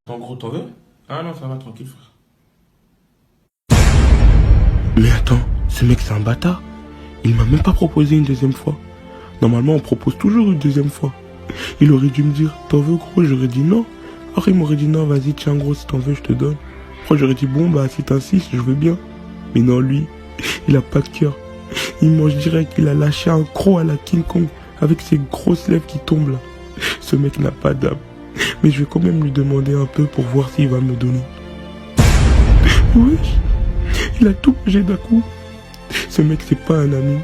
En gros, t'en veux? Ah non, ça va, tranquille, frère. Mais attends, ce mec c'est un bâtard. Il m'a même pas proposé une deuxième fois. Normalement on propose toujours une deuxième fois. Il aurait dû me dire, t'en veux gros? J'aurais dit non. Alors il m'aurait dit non, vas-y tiens gros, si t'en veux je te donne. Après j'aurais dit bon bah si t'insistes je veux bien. Mais non lui, il a pas de cœur. Il mange direct, il a lâché un croc à la King Kong avec ses grosses lèvres qui tombent là. Ce mec n'a pas d'âme. Mais je vais quand même lui demander un peu pour voir s'il va me donner. Wesh, il a tout mangé d'un coup. Ce mec c'est pas un ami.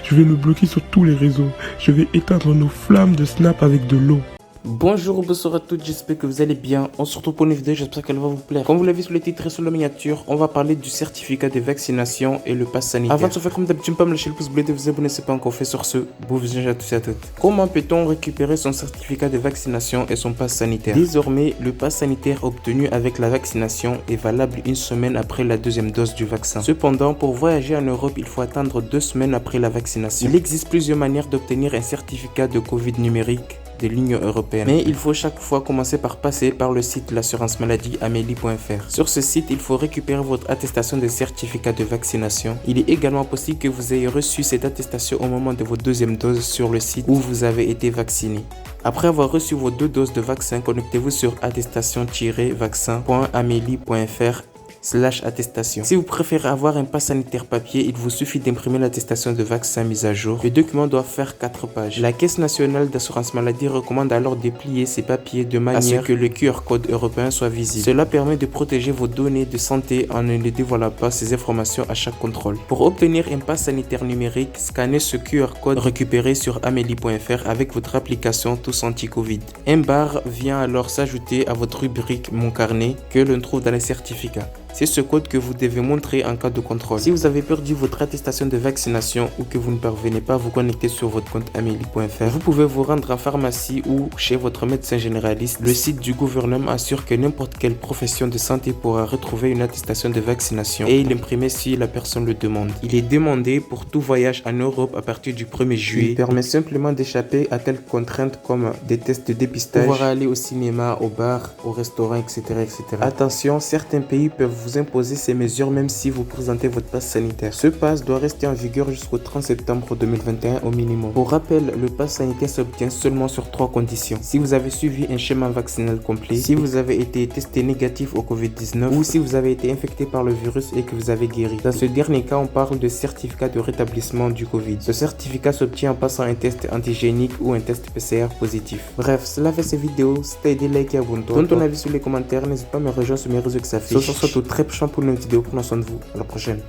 Je vais le bloquer sur tous les réseaux. Je vais éteindre nos flammes de Snap avec de l'eau. Bonjour ou bonsoir à tous, j'espère que vous allez bien. On se retrouve pour une vidéo, j'espère qu'elle va vous plaire. Comme vous l'avez vu sur le titre et sur la miniature, on va parler du certificat de vaccination et le pass sanitaire. Avant de se faire comme d'habitude, pas me lâcher le pouce bleu et de vous abonner si ce n'est pas encore fait. Sur ce, bon visionnage à tous et à toutes. Comment peut-on récupérer son certificat de vaccination et son pass sanitaire? Désormais, le pass sanitaire obtenu avec la vaccination est valable une semaine après la deuxième dose du vaccin. Cependant, pour voyager en Europe, il faut attendre 2 semaines après la vaccination. Il existe plusieurs manières d'obtenir un certificat de Covid numérique de l'Union européenne. Mais il faut chaque fois commencer par passer par le site de l'assurance maladie amelie.fr. Sur ce site, il faut récupérer votre attestation de certificat de vaccination. Il est également possible que vous ayez reçu cette attestation au moment de votre deuxième dose sur le site où vous avez été vacciné. Après avoir reçu vos 2 doses de vaccin, connectez-vous sur attestation-vaccin.amelie.fr/attestation. Si vous préférez avoir un pass sanitaire papier, il vous suffit d'imprimer l'attestation de vaccin mise à jour. Le document doit faire 4 pages. La Caisse nationale d'assurance maladie recommande alors de plier ces papiers de manière à ce que le QR code européen soit visible. Cela permet de protéger vos données de santé en ne dévoilant pas ces informations à chaque contrôle. Pour obtenir un pass sanitaire numérique, scannez ce QR code récupéré sur amelie.fr avec votre application Tous Anti-Covid. Un bar vient alors s'ajouter à votre rubrique Mon carnet que l'on trouve dans les certificats. C'est ce code que vous devez montrer en cas de contrôle. Si vous avez perdu votre attestation de vaccination ou que vous ne parvenez pas à vous connecter sur votre compte amelie.fr, vous pouvez vous rendre en pharmacie ou chez votre médecin généraliste. Le site du gouvernement assure que n'importe quelle profession de santé pourra retrouver une attestation de vaccination et l'imprimer si la personne le demande. Il est demandé pour tout voyage en Europe à partir du 1er juillet. Il permet simplement d'échapper à quelques contraintes comme des tests de dépistage, pouvoir aller au cinéma, au bar, au restaurant, etc. Attention, certains pays peuvent vous imposer ces mesures même si vous présentez votre passe sanitaire. Ce pass doit rester en vigueur jusqu'au 30 septembre 2021 au minimum. Pour rappel, le pass sanitaire s'obtient seulement sur 3 conditions. Si vous avez suivi un schéma vaccinal complet, si vous avez été testé négatif au Covid-19 ou si vous avez été infecté par le virus et que vous avez guéri. Dans ce dernier cas, on parle de certificat de rétablissement du Covid. Ce certificat s'obtient en passant un test antigénique ou un test PCR positif. Bref, cela fait cette vidéo. Si t'as aidé, like et abonne-toi. Donne ton avis sur les commentaires, n'hésite pas à me rejoindre sur mes réseaux que ça affiche. Soit très prochain pour une nouvelle vidéo. Prenez soin de vous. À la prochaine.